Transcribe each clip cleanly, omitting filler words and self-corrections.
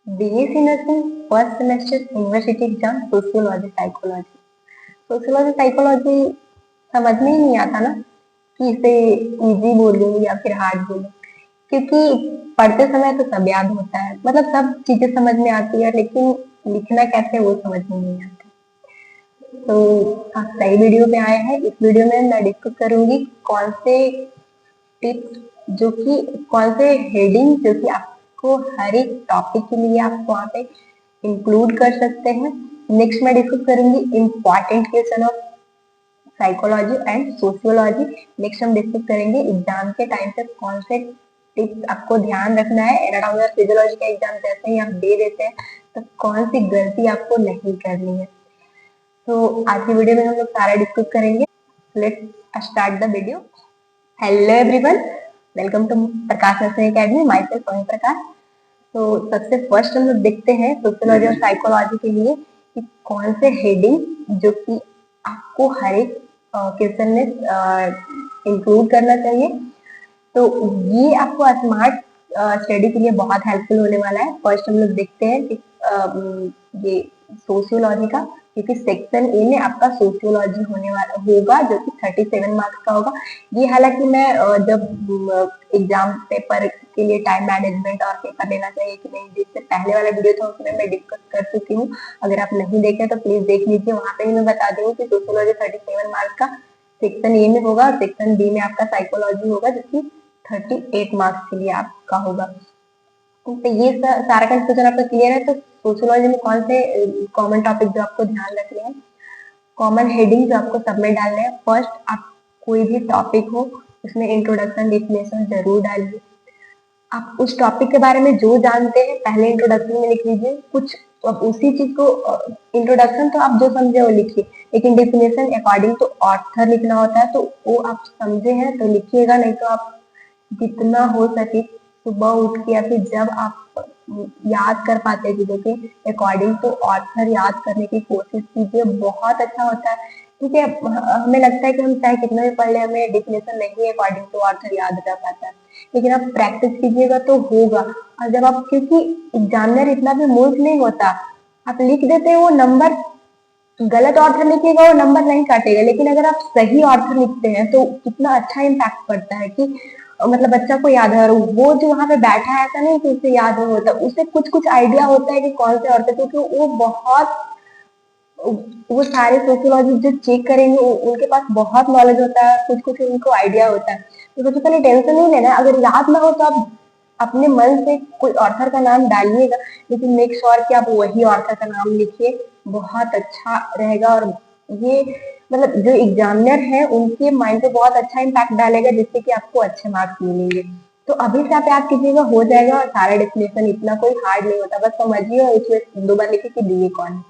BSc nursing first semester university exam sociology psychology. Sociology psychology समझ में ही नहीं आता ना कि इसे इजी बोलूं या फिर हार्ड बोलूं, क्योंकि पढ़ते समय तो सब याद होता है, मतलब सब चीजें समझ में आती है, लेकिन लिखना कैसे वो समझ में नहीं आता। तो आप सही वीडियो पे आए हैं। इस वीडियो में मैं डिस्कस करूंगी कौन से टिप्स, जो कि कौन से हेडिंग जो कि आपको हर एक टॉपिक के लिए आप वहाँ पे इंक्लूड कर सकते हैं। नेक्स्ट मैं डिस्कस करूंगी important question of psychology and sociology. Next हम डिस्कस करेंगे एग्जाम के टाइम पे कौन से टिप्स आपको ध्यान रखना है। एनाटॉमी और फिजियोलॉजी का एग्जाम जैसे ही आप दे देते हैं तो कौन सी गलती आपको नहीं करनी है। तो आज की वीडियो में हम लोग सारा डिस्कस करेंगे। Let's start the video. Hello everyone, welcome to Prakash nursing academy. Myself Soni Prakash. तो सबसे फर्स्ट हम लोग देखते हैं सोशियोलॉजी और साइकोलॉजी के लिए कि कौन से हेडिंग जो कि आपको हर एक क्वेश्चन में इंक्लूड करना चाहिए। तो ये आपको स्मार्ट स्टडी के लिए बहुत हेल्पफुल होने वाला है। फर्स्ट हम लोग देखते हैं कि ये सोशियोलॉजी का, क्योंकि सेक्शन ए में आपका सोशियोलॉजी होने वाला होगा जो कि 37 मार्क्स का होगा। ये हालांकि मैं जब एग्जाम पेपर के लिए टाइम मैनेजमेंट और पेपर लेना चाहिए कि नहीं, जिससे पहले वाला वीडियो था उसमें मैं डिस्कस कर चुकी हूँ। अगर आप नहीं देखे तो प्लीज देख लीजिए, वहां पे भी मैं बता दी हूँ कि सोशियोलॉजी 37 मार्क्स का सेक्शन ए में होगा और सेक्शन बी में आपका साइकोलॉजी होगा जो कि 38 मार्क्स के लिए आपका होगा। तो ये सारा कंफ्यूजन आपका क्लियर है। तो सोशियोलॉजी में कौन से कॉमन टॉपिक जो आपको ध्यान रखने हैं, कॉमन हेडिंग जो आपको सब में डालने हैं। फर्स्ट, आप कोई भी टॉपिक हो उसमें इंट्रोडक्शन डिफिनेशन जरूर डालिए। आप उस टॉपिक के बारे में जो जानते हैं पहले इंट्रोडक्शन में लिख लीजिए। कुछ अब उसी चीज को इंट्रोडक्शन तो आप जो समझे वो लिखिए, लेकिन डेफिनेशन अकॉर्डिंग टू ऑथर लिखना होता है, तो वो आप समझे हैं तो लिखिएगा। नहीं तो आप जितना हो सके सुबह उठ के या फिर जब आप याद कर पाते हैं चीजों के अकॉर्डिंग टू ऑथर याद करने की कोशिश कीजिए, बहुत अच्छा होता है। ठीक है, हमें लगता है कि हम चाहे कितना भी पढ़ ले हमें डेफिनेशन नहीं अकॉर्डिंग टू ऑथर याद रह पाता है, लेकिन आप प्रैक्टिस कीजिएगा तो होगा। और जब आप, क्योंकि एग्जामिनर इतना भी मूर्ख नहीं होता, आप लिख देते हैं वो नंबर, गलत ऑर्थर लिखिएगा वो नंबर नहीं काटेगा, लेकिन अगर आप सही ऑर्थर लिखते हैं तो कितना अच्छा इम्पैक्ट पड़ता है कि मतलब बच्चा को याद है। और वो जो वहां पे बैठा है ऐसा नहीं कि उसे याद नहीं होता, उसे कुछ कुछ आइडिया होता है कि कौन से ऑर्थर, क्योंकि वो बहुत, वो सारे सोशियोलॉजी जो चेक करेंगे उनके पास बहुत नॉलेज होता है, कुछ कुछ उनको आइडिया होता है। तो सबसे पहले टेंशन नहीं लेना। अगर याद ना हो तो आप अपने मन से कोई ऑर्थर का नाम डालिएगा, लेकिन मेक श्योर कि आप वही ऑर्थर का नाम लिखिए, बहुत अच्छा रहेगा। और ये मतलब जो एग्जामिनर है उनके माइंड पे बहुत अच्छा इम्पैक्ट डालेगा, जिससे कि आपको अच्छे मार्क्स मिलेंगे। तो अभी से आप याद कीजिएगा, हो जाएगा। और सारा डेफिनेशन इतना कोई हार्ड नहीं होता, बस समझिए और उसमें 2 बार लिखिए कि दिए कौन है।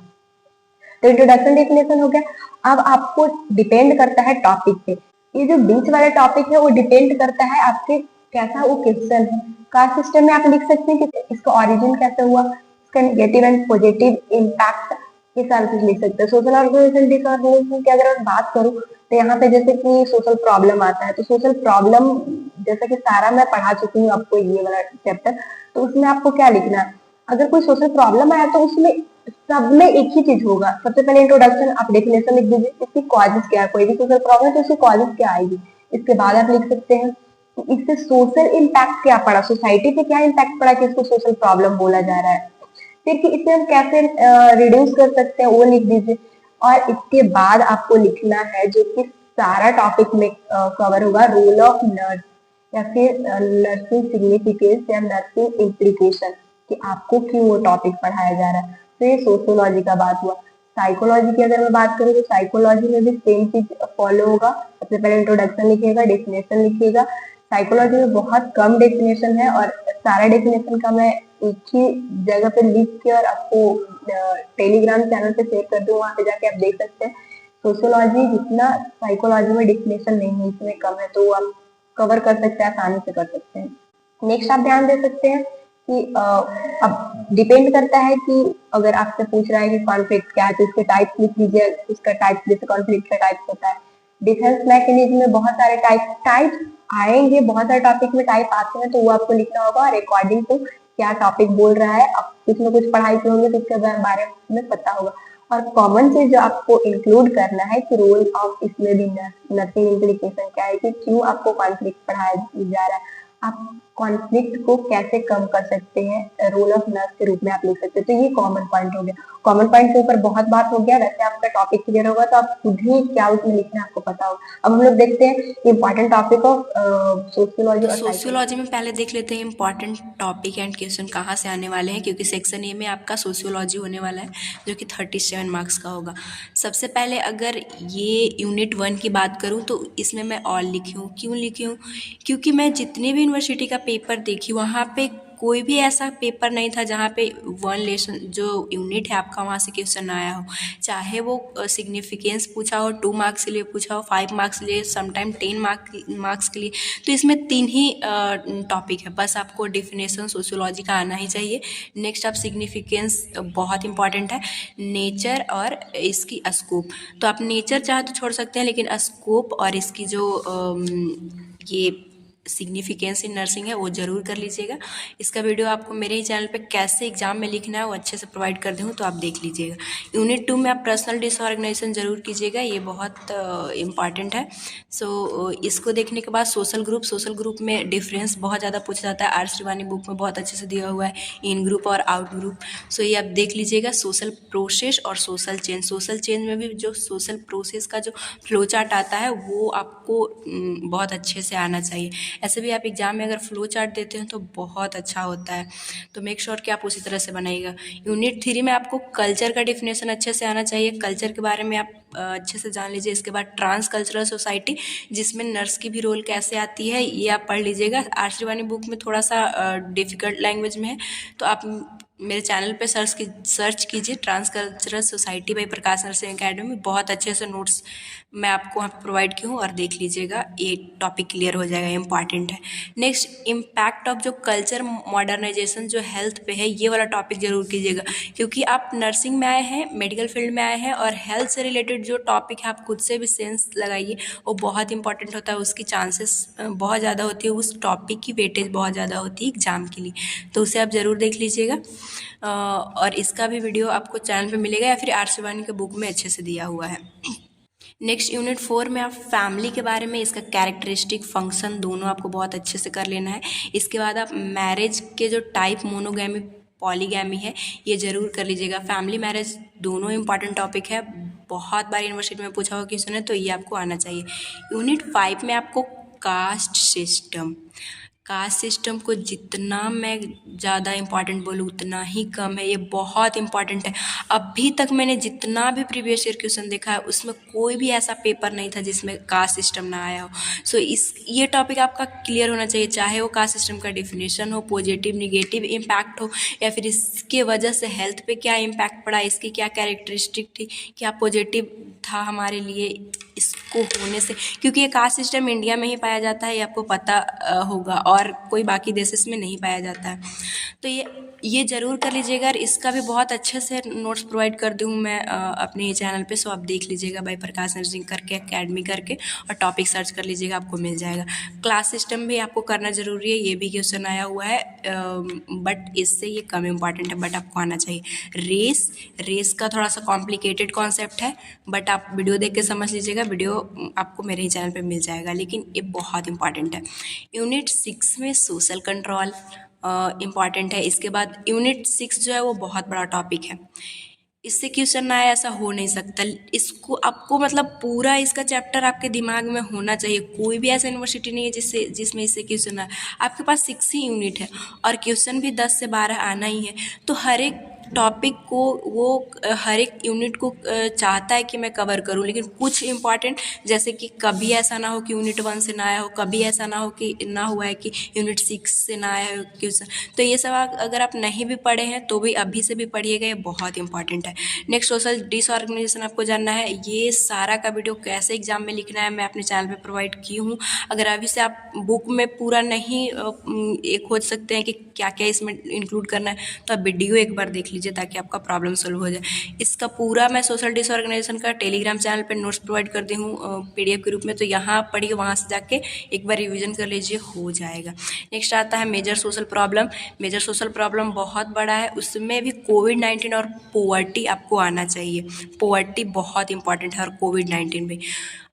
तो इंट्रोडक्शन डेफिनेशन हो गया। अब आपको डिपेंड करता है टॉपिक पे। ये जो बीच वाला टॉपिक है वो डिपेंड करता है आपके कैसा वो क्वेश्चन है। कास्ट सिस्टम में आप लिख सकते हैं कि इसका ओरिजिन कैसे हुआ, इसका नेगेटिव एंड पॉजिटिव इम्पैक्ट, ये सारा चीज लिख सकते हैं। सोशल ऑर्गेनाइजेशन डिसऑर्गेनाइजेशन की अगर मैं बात करूँ तो यहाँ पे जैसे कि सोशल प्रॉब्लम आता है, तो सोशल प्रॉब्लम जैसा कि सारा मैं पढ़ा चुकी हूँ आपको ये वाला चैप्टर, तो उसमें आपको क्या लिखना है। अगर कोई सोशल प्रॉब्लम आया तो उसमें सब में एक ही चीज होगा। सबसे पहले इंट्रोडक्शन, आप डेफिनेशन लिख दीजिए, इसकी कॉजेस क्या है, कोई भी सोशल प्रॉब्लम है तो उसकी कॉजेस क्या आएगी। इसके बाद आप लिख सकते हैं तो इससे सोशल इम्पैक्ट क्या पड़ा, सोसाइटी पे क्या इम्पैक्ट पड़ा कि इसको सोशल प्रॉब्लम बोला जा रहा है। फिर कि इसे हम कैसे रिड्यूस कर सकते हैं वो लिख दीजिए। और इसके बाद आपको लिखना है जो कि सारा टॉपिक में कवर होगा, रोल ऑफ नर्स या फिर नर्सिंग सिग्निफिकेंस या नर्सिंग इम्प्लीकेशन, कि आपको क्यों वो टॉपिक पढ़ाया जा रहा है। तो ये सोशियोलॉजी का बात हुआ। साइकोलॉजी की अगर मैं बात करूँ तो साइकोलॉजी में भी सेम चीज फॉलो होगा। सबसे पहले इंट्रोडक्शन लिखिएगा, डेफिनेशन लिखिएगा। साइकोलॉजी में बहुत कम डेफिनेशन है और सारा डेफिनेशन का मैं एक ही जगह पे लिख के और आपको टेलीग्राम चैनल पे शेयर कर दूँ, वहां पे जाके आप देख सकते हैं। सोशियोलॉजी जितना साइकोलॉजी में डेफिनेशन नहीं है, इसमें कम है, तो आप कवर कर सकते हैं, आसानी से कर सकते हैं। नेक्स्ट आप ध्यान दे सकते हैं कि अब डिपेंड करता है कि अगर आपसे पूछ रहा है कि कॉन्फ्लिक्ट क्या है तो इसके टाइप्स लिख लीजिए, उसका टाइप, जैसे कॉन्फ्लिक्ट का टाइप्स होता है। डिफेंस मैकेनिज्म में बहुत सारे टाइप्स आएंगे, बहुत सारे टॉपिक में टाइप आते हैं, तो वो आपको लिखना होगा और अकॉर्डिंग टू क्या टॉपिक बोल रहा है कुछ ना कुछ पढ़ाई के होंगे तो इसके बारे में पता होगा। और कॉमन चीज जो आपको इंक्लूड करना है कि रोल ऑफ इसमें भी नर्सिंग इम्प्लीकेशन क्या है, कि क्यों आपको कॉन्फ्लिक्ट पढ़ाया जा रहा है, आप कॉन्फ्लिक्ट को कैसे कम कर सकते हैं, रोल ऑफ नर्स के रूप में आप लिख सकते हैं। तो ये कॉमन पॉइंट हो गया। कॉमन पॉइंट के ऊपर बहुत बात हो गया, वैसे आपका टॉपिक क्लियर होगा तो आप खुद ही क्या उसमें लिखना है आपको पता होगा। अब हम लोग देखते हैं इंपॉर्टेंट टॉपिक ऑफ सोशियोलॉजी और सोशियोलॉजी में पहले देख लेते हैं इंपॉर्टेंट टॉपिक एंड क्वेश्चन कहाँ से आने वाले हैं, क्योंकि सेक्शन ए में आपका सोशियोलॉजी होने वाला है जो कि 37 मार्क्स का होगा। सबसे पहले अगर ये यूनिट 1 की बात करूँ तो इसमें मैं ऑल लिखी हूँ। क्यों लिखी हूँ? क्योंकि मैं जितने भी यूनिवर्सिटी का पेपर देखी वहाँ पे कोई भी ऐसा पेपर नहीं था जहाँ पे 1 लेसन जो यूनिट है आपका वहाँ से क्वेश्चन आया हो, चाहे वो सिग्निफिकेंस पूछा हो, 2 मार्क्स के लिए पूछा हो, 5 मार्क्स के लिए, समटाइम 10 मार्क्स के लिए। तो इसमें 3 ही टॉपिक है, बस आपको डिफिनेशन सोशियोलॉजी का आना ही चाहिए। नेक्स्ट आप सिग्निफिकेंस बहुत इंपॉर्टेंट है, नेचर और इसकी स्कोप। तो आप नेचर चाहे तो छोड़ सकते हैं, लेकिन स्कोप और इसकी जो ये सिग्निफिकेंस इन नर्सिंग है वो ज़रूर कर लीजिएगा। इसका वीडियो आपको मेरे ही चैनल पे कैसे एग्जाम में लिखना है वो अच्छे से प्रोवाइड कर दूँ, तो आप देख लीजिएगा। यूनिट 2 में आप पर्सनल डिसऑर्गेनाइजेशन ज़रूर कीजिएगा, ये बहुत इंपॉर्टेंट है। सो इसको देखने के बाद सोशल ग्रुप में डिफरेंस बहुत ज़्यादा पूछा जाता है। आर श्रीवानी बुक में बहुत अच्छे से दिया हुआ है, इन ग्रुप और आउट ग्रुप। सो ये आप देख लीजिएगा। सोशल प्रोसेस और सोशल चेंज में भी जो सोशल प्रोसेस का जो फ्लो चार्ट आता है वो आपको बहुत अच्छे से आना चाहिए। ऐसे भी आप एग्जाम में अगर फ्लो चार्ट देते हैं तो बहुत अच्छा होता है, तो मेक श्योर कि आप उसी तरह से बनाइएगा। यूनिट 3 में आपको कल्चर का डिफिनेशन अच्छे से आना चाहिए, कल्चर के बारे में आप अच्छे से जान लीजिए। इसके बाद ट्रांस कल्चरल सोसाइटी, जिसमें नर्स की भी रोल कैसे आती है ये आप पढ़ लीजिएगा। आर श्रीवानी बुक में थोड़ा सा डिफ़िकल्ट लैंग्वेज में है, तो आप मेरे चैनल पे सर्च कीजिए transcultural society by Prakash nursing academy. बहुत अच्छे से नोट्स मैं आपको वहाँ पे प्रोवाइड की हूँ और देख लीजिएगा, ये टॉपिक क्लियर हो जाएगा, इंपॉर्टेंट है। नेक्स्ट, इम्पैक्ट ऑफ जो कल्चर मॉडर्नाइजेशन जो हेल्थ पे है, ये वाला टॉपिक जरूर कीजिएगा, क्योंकि आप नर्सिंग में आए हैं, मेडिकल फील्ड में आए हैं, और हेल्थ से रिलेटेड जो टॉपिक है आप खुद से भी सेंस लगाइए, वो बहुत इंपॉर्टेंट होता है। उसकी चांसेस बहुत ज़्यादा होती है, उस टॉपिक की वेटेज बहुत ज़्यादा होती है एग्जाम के लिए, तो उसे आप ज़रूर देख लीजिएगा। और इसका भी वीडियो आपको चैनल पे मिलेगा या फिर आर श्रीवानी के बुक में अच्छे से दिया हुआ है। नेक्स्ट, यूनिट 4 में आप फैमिली के बारे में, इसका कैरेक्टरिस्टिक, फंक्शन दोनों आपको बहुत अच्छे से कर लेना है। इसके बाद आप मैरिज के जो टाइप, मोनोगैमी, पॉलीगैमी है, ये ज़रूर कर लीजिएगा। फैमिली, मैरिज दोनों इंपॉर्टेंट टॉपिक है, बहुत बार यूनिवर्सिटी में पूछा हुआ क्वेश्चन है, तो ये आपको आना चाहिए। यूनिट 5 में आपको कास्ट सिस्टम को जितना मैं ज़्यादा इम्पॉर्टेंट बोलूँ उतना ही कम है, ये बहुत इम्पॉर्टेंट है। अभी तक मैंने जितना भी प्रीवियस ईयर क्वेश्चन देखा है उसमें कोई भी ऐसा पेपर नहीं था जिसमें कास्ट सिस्टम ना आया हो। सो ये टॉपिक आपका क्लियर होना चाहिए, चाहे वो कास्ट सिस्टम का डिफिनेशन हो, पॉजिटिव निगेटिव इम्पैक्ट हो, या फिर इसके वजह से हेल्थ पे क्या इम्पैक्ट पड़ा, इसकी क्या कैरेक्टरिस्टिक थी, क्या पॉजिटिव था हमारे लिए इसको होने से, क्योंकि ये कास्ट सिस्टम इंडिया में ही पाया जाता है, ये आपको पता होगा, और कोई बाकी देशों में नहीं पाया जाता है। तो ये ज़रूर कर लीजिएगा, और इसका भी बहुत अच्छे से नोट्स प्रोवाइड कर दूँ मैं अपने ही चैनल पे, सो आप देख लीजिएगा बाई प्रकाश नर्सिंग करके, अकेडमी करके, और टॉपिक सर्च कर लीजिएगा, आपको मिल जाएगा। क्लास सिस्टम भी आपको करना ज़रूरी है, ये भी क्वेश्चन आया हुआ है, बट इससे ये कम इम्पॉर्टेंट है, बट आपको आना चाहिए। रेस का थोड़ा सा कॉम्प्लिकेटेड कॉन्सेप्ट है, बट आप वीडियो देख के समझ लीजिएगा, वीडियो आपको मेरे ही चैनल पे मिल जाएगा, लेकिन ये बहुत इंपॉर्टेंट है। यूनिट 6 में सोशल कंट्रोल इम्पॉर्टेंट है। इसके बाद यूनिट 6 जो है वो बहुत बड़ा टॉपिक है, इससे क्वेश्चन ना आए ऐसा हो नहीं सकता। इसको आपको मतलब पूरा इसका चैप्टर आपके दिमाग में होना चाहिए, कोई भी ऐसा यूनिवर्सिटी नहीं है जिसमें इससे क्वेश्चन आए। आपके पास 6 ही यूनिट है और क्वेश्चन भी 10 से 12 आना ही है, तो हर एक टॉपिक को वो हर एक यूनिट को चाहता है कि मैं कवर करूं, लेकिन कुछ इंपॉर्टेंट, जैसे कि कभी ऐसा ना हो कि यूनिट 1 से ना आया हो, कभी ऐसा ना हो कि ना हुआ है कि यूनिट 6 से ना आया हो क्वेश्चन। तो ये सब अगर आप नहीं भी पढ़े हैं तो भी अभी से भी पढ़िएगा, ये बहुत इंपॉर्टेंट है। नेक्स्ट, सोशल डिसऑर्गेनाइजेशन आपको जानना है, ये सारा का वीडियो कैसे एग्जाम में लिखना है मैं अपने चैनल पे प्रोवाइड की हूँ। अगर अभी से आप बुक में पूरा नहीं खोज सकते हैं कि क्या क्या इसमें इंक्लूड करना है, तो आप वीडियो एक बार देख लीजिए। लीजिए ताकि आपका प्रॉब्लम सोल्व हो जाए। इसका पूरा मैं सोशल डिसऑर्गेनाइजेशन का टेलीग्राम चैनल पे नोट्स प्रोवाइड कर दी हूँ PDF के रूप में, तो यहाँ पढ़िए, वहाँ से जाके एक बार रिवीजन कर लीजिए, हो जाएगा। नेक्स्ट आता है major social problem. Major social problem बहुत बड़ा है, उसमें भी कोविड-19 और पोवर्टी आपको आना चाहिए। पोवर्टी बहुत इंपॉर्टेंट है और कोविड-19 में।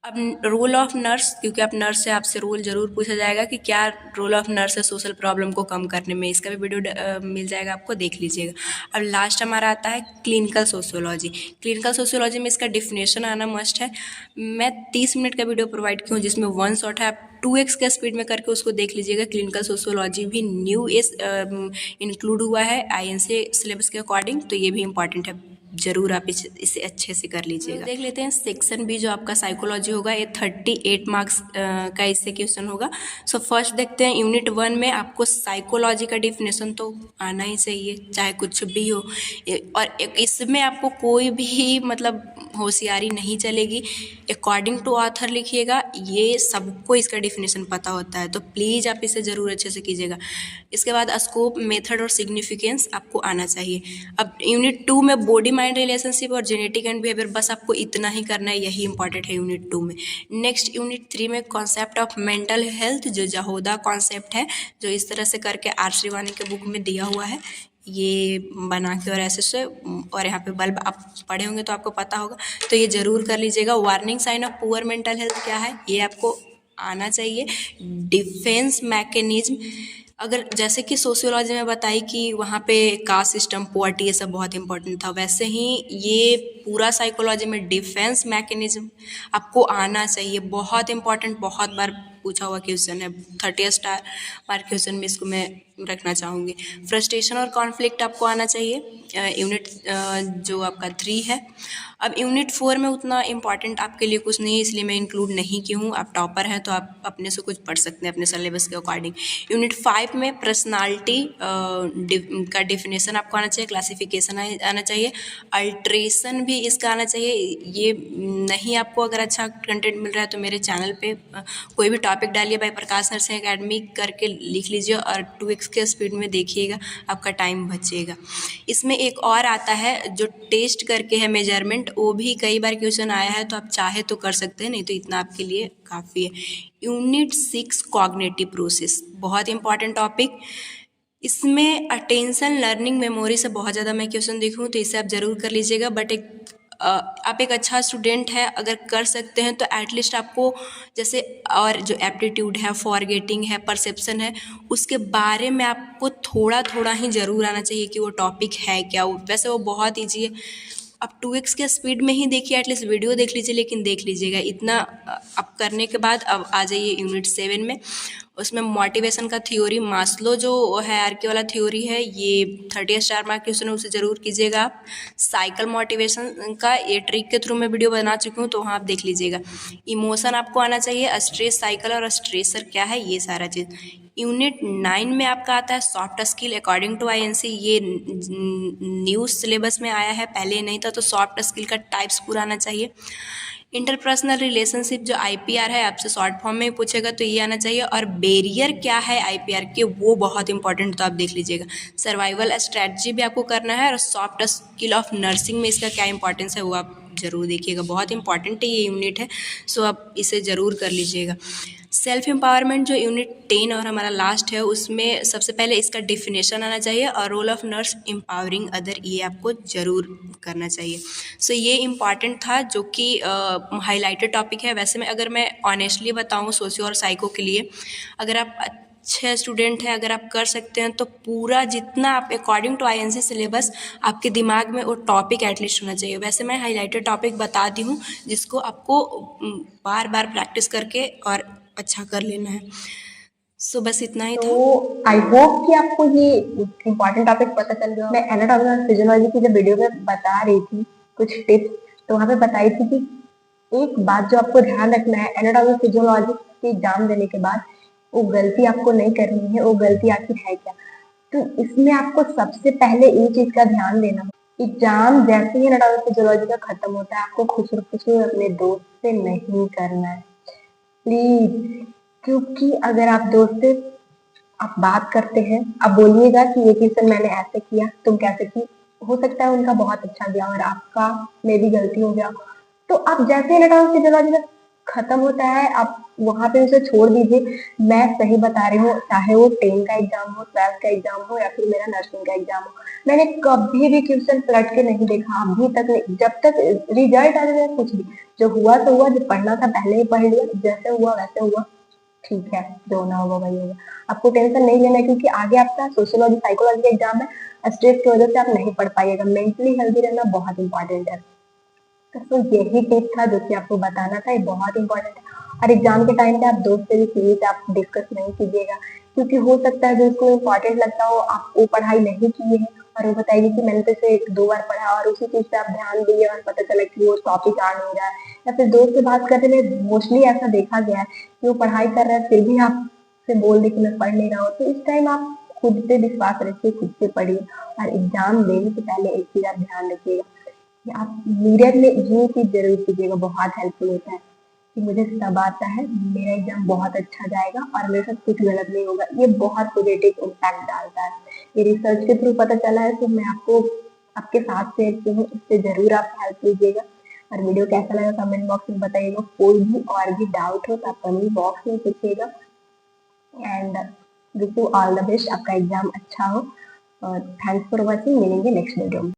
अब रोल ऑफ नर्स, क्योंकि आप नर्स से, आपसे रोल जरूर पूछा जाएगा कि क्या रोल ऑफ नर्स है सोशल प्रॉब्लम को कम करने में, इसका भी वीडियो मिल जाएगा आपको, देख लीजिएगा। अब लास्ट हमारा आता है क्लिनिकल सोशियोलॉजी। क्लिनिकल सोशियोलॉजी में इसका डिफिनेशन आना मस्ट है। मैं 30 मिनट का वीडियो प्रोवाइड किया हूँ जिसमें 1 शॉट है, आप 2x के स्पीड में करके उसको देख लीजिएगा। क्लिनिकल सोशियोलॉजी भी न्यू इंक्लूड हुआ है INC सिलेबस के अकॉर्डिंग, तो ये भी इंपॉर्टेंट है, जरूर आप इसे अच्छे से कर लीजिएगा। देख लेते हैं सेक्शन बी जो आपका साइकोलॉजी होगा, ये 38 मार्क्स का इससे क्वेश्चन होगा। सो फर्स्ट देखते हैं यूनिट 1 में आपको साइकोलॉजी का डिफिनेशन तो आना ही चाहिए, चाहे कुछ भी हो, और इसमें आपको कोई भी मतलब होशियारी नहीं चलेगी, अकॉर्डिंग टू ऑथर लिखिएगा, ये सबको इसका डिफिनेशन पता होता है, तो प्लीज़ आप इसे ज़रूर अच्छे से कीजिएगा। इसके बाद स्कोप, मेथड और सिग्निफिकेंस आपको आना चाहिए। अब यूनिट 2 में बॉडी माइंड रिलेशनशिप और जेनेटिक एंड बिहेवियर, बस आपको इतना ही करना है, यही इंपॉर्टेंट है यूनिट 2 में। नेक्स्ट यूनिट 3 में कॉन्सेप्ट ऑफ मेंटल हेल्थ, जो जहोदा कॉन्सेप्ट है, जो इस तरह से करके आर श्रीवानी के बुक में दिया हुआ है, ये बना के और ऐसे से, और यहाँ पे बल्ब आप पढ़े होंगे तो आपको पता होगा, तो ये ज़रूर कर लीजिएगा। Warning sign of poor mental health क्या है, ये आपको आना चाहिए। डिफेंस मैकेनिज्म, अगर जैसे कि सोशियोलॉजी में बताई कि वहाँ पे कास्ट सिस्टम, पॉवर्टी, ये सब बहुत इंपॉर्टेंट था, वैसे ही ये पूरा साइकोलॉजी में डिफेंस मैकेनिज्म आपको आना चाहिए, बहुत इंपॉर्टेंट, बहुत बार पूछा हुआ क्वेश्चन है, 30 स्टार मार्क क्वेश्चन में इसको मैं रखना चाहूँगी। फ्रस्ट्रेशन और कॉन्फ्लिक्ट आपको आना चाहिए, यूनिट जो आपका 3 है। अब यूनिट 4 में उतना इंपॉर्टेंट आपके लिए कुछ नहीं है, इसलिए मैं इंक्लूड नहीं की हूँ, आप टॉपर हैं तो आप अपने से कुछ पढ़ सकते हैं अपने सिलेबस के अकॉर्डिंग। यूनिट 5 में पर्सनालिटी का डिफिनेशन आपको आना चाहिए, क्लासिफिकेशन आना चाहिए, अल्ट्रेशन भी इसका आना चाहिए। ये नहीं आपको अगर अच्छा कंटेंट मिल रहा है तो मेरे चैनल पे कोई भी टॉपिक डालिए, बाय प्रकाश नर्सिंग एकेडमी करके लिख लीजिए और 2x के स्पीड में देखिएगा, आपका टाइम बचेगा। इसमें एक और आता है जो टेस्ट करके है मेजरमेंट, वो भी कई बार क्वेश्चन आया है, तो आप चाहे तो कर सकते हैं, नहीं तो इतना आपके लिए काफ़ी है। यूनिट 6 कॉग्निटिव प्रोसेस, बहुत इंपॉर्टेंट टॉपिक, इसमें अटेंशन, लर्निंग, मेमोरी से बहुत ज़्यादा मैं क्वेश्चन देखूँ, तो इसे आप ज़रूर कर लीजिएगा। बट आप एक अच्छा स्टूडेंट है, अगर कर सकते हैं तो एटलीस्ट आपको जैसे, और जो एप्टीट्यूड है, फॉरगेटिंग है, परसेप्शन है, उसके बारे में आपको थोड़ा थोड़ा ही ज़रूर आना चाहिए कि वो टॉपिक है क्या। वैसे वो बहुत ईजी है, आप 2x के स्पीड में ही देखिए, एटलीस्ट वीडियो देख लीजिए, लेकिन देख लीजिएगा इतना। आप करने के बाद अब आ जाइए यूनिट 7 में, उसमें मोटिवेशन का थ्योरी, मास्लो जो हायरार्की वाला थ्योरी है, ये 30 स्टार मार्क क्वेश्चन है, उसे ज़रूर कीजिएगा आप। साइकिल मोटिवेशन का ये ट्रिक के थ्रू मैं वीडियो बना चुकी हूँ, तो वहाँ आप देख लीजिएगा। इमोशन आपको आना चाहिए, स्ट्रेस साइकिल और स्ट्रेसर क्या है, ये सारा चीज़। यूनिट 9 में आपका आता है soft skill according to INC, ये न्यू सिलेबस में आया है, पहले नहीं था, तो सॉफ्ट स्किल का टाइप्स पूरा आना चाहिए। इंटरपर्सनल रिलेशनशिप जो IPR है, आपसे शॉर्ट फॉर्म में ही पूछेगा, तो ये आना चाहिए। और बैरियर क्या है IPR के, वो बहुत इंपॉर्टेंट, तो आप देख लीजिएगा। सर्वाइवल स्ट्रैटेजी भी आपको करना है, और सॉफ्ट स्किल ऑफ नर्सिंग में इसका क्या इंपॉर्टेंस है वो आप ज़रूर देखिएगा, बहुत इंपॉर्टेंट है ये यूनिट है, सो आप इसे ज़रूर कर लीजिएगा। सेल्फ एम्पावरमेंट जो यूनिट 10 और हमारा लास्ट है, उसमें सबसे पहले इसका डिफिनेशन आना चाहिए, और role of nurse empowering other, ये आपको ज़रूर करना चाहिए। सो ये इम्पॉर्टेंट था, जो कि हाईलाइटेड टॉपिक है। वैसे में अगर मैं ऑनेस्टली बताऊँ सोशियो और साइको के लिए, अगर आप अच्छे स्टूडेंट हैं, अगर आप कर सकते हैं, तो पूरा जितना आप अकॉर्डिंग टू INC सिलेबस आपके दिमाग में वो टॉपिक एटलीस्ट होना चाहिए। वैसे मैं हाईलाइटेड टॉपिक बता दी हूँ, जिसको आपको बार बार प्रैक्टिस करके और अच्छा कर लेना है। सो बस इतना ही था। तो आई होप कि आपको ये इम्पोर्टेंट टॉपिक पता चल गया। मैं एनाटॉमी और फिजियोलॉजी की जब वीडियो में बता रही थी कुछ टिप्स, तो वहाँ पे बताई थी कि एक बात जो आपको ध्यान रखना है, एनाटॉमी फिजियोलॉजी के एग्जाम देने के बाद वो गलती आपको नहीं करनी है। वो गलती आखिर है क्या, तो इसमें आपको सबसे पहले ये चीज का ध्यान देना, एग्जाम जैसे ही एनाटॉमी फिजियोलॉजी का खत्म होता है, आपको खुसर खुसर अपने दोस्त से नहीं करना है प्लीज। क्योंकि अगर आप दोस्त से आप बात करते हैं, आप बोलिएगा कि ये क्वेश्चन मैंने ऐसे किया, तुम कैसे की, हो सकता है उनका बहुत अच्छा गया और आपका में भी गलती हो गया, तो आप जैसे ही इलेक्ट्रॉनिक फिजियोलॉजी का खत्म होता है, आप वहां पे उसे छोड़ दीजिए। मैं सही बता रही हूँ, चाहे वो 10 का एग्जाम हो, 12 का एग्जाम हो या फिर मेरा नर्सिंग का एग्जाम हो, मैंने कभी भी क्वेश्चन पलट के नहीं देखा अभी तक नहीं, जब तक रिजल्ट आ जाए कुछ भी, जो हुआ तो हुआ, जो पढ़ना था पहले ही पढ़ लिया, जैसे हुआ वैसे हुआ, ठीक है, जो होना होगा वही होगा। आपको टेंशन नहीं लेना है, क्योंकि आगे आपका सोशियोलॉजी साइकोलॉजी का एग्जाम है, स्ट्रेस की वजह से आप नहीं पढ़ पाइएगा, मेंटली हेल्दी रहना बहुत इंपॉर्टेंट है। तो यही टिप था जो कि आपको बताना था, ये बहुत इंपॉर्टेंट है। और एग्जाम के टाइम पे आप दोस्त से भी प्लीज आप डिस्कस नहीं कीजिएगा, क्योंकि हो सकता है जो उसको इम्पोर्टेंट लगता हो आप वो पढ़ाई नहीं किए हैं, और वो बताएगी कि मैंने तो इसे 1-2 बार पढ़ा और उसी चीज पे आप ध्यान दिए और पता चला कि वो टॉपिक याद नहीं रहा है, या फिर दोस्त से बात करने में मोस्टली ऐसा देखा गया है कि वो पढ़ाई कर रहा है फिर भी आप से बोल दे कि मैं पढ़ नहीं रहा हूँ, तो इस टाइम आप खुद पे विश्वास रखिए, खुद से पढ़िए। और एग्जाम देने से पहले एक चीज आप ध्यान रखिएगा कि आप मिरर में ये चीज जरूर कीजिएगा, बहुत हेल्पफुल होता है कि मुझे सब आता है, मेरा एग्जाम बहुत अच्छा जाएगा और मेरे साथ कुछ गलत नहीं होगा, ये बहुत पॉजिटिव इम्पैक्ट डालता है। ये रिसर्च के थ्रू पता चला है, तो मैं आपको आपके साथ शेयर की हूँ, इससे जरूर आप हेल्प लीजिएगा। और वीडियो कैसा लगा कमेंट बॉक्स में बताइएगा, कोई भी और भी डाउट हो तो आप कमेंट बॉक्स में पूछिएगा। And wish you all the best, आपका एग्जाम अच्छा हो। और थैंक्स फॉर वॉचिंग, मिलेंगे नेक्स्ट वीडियो में।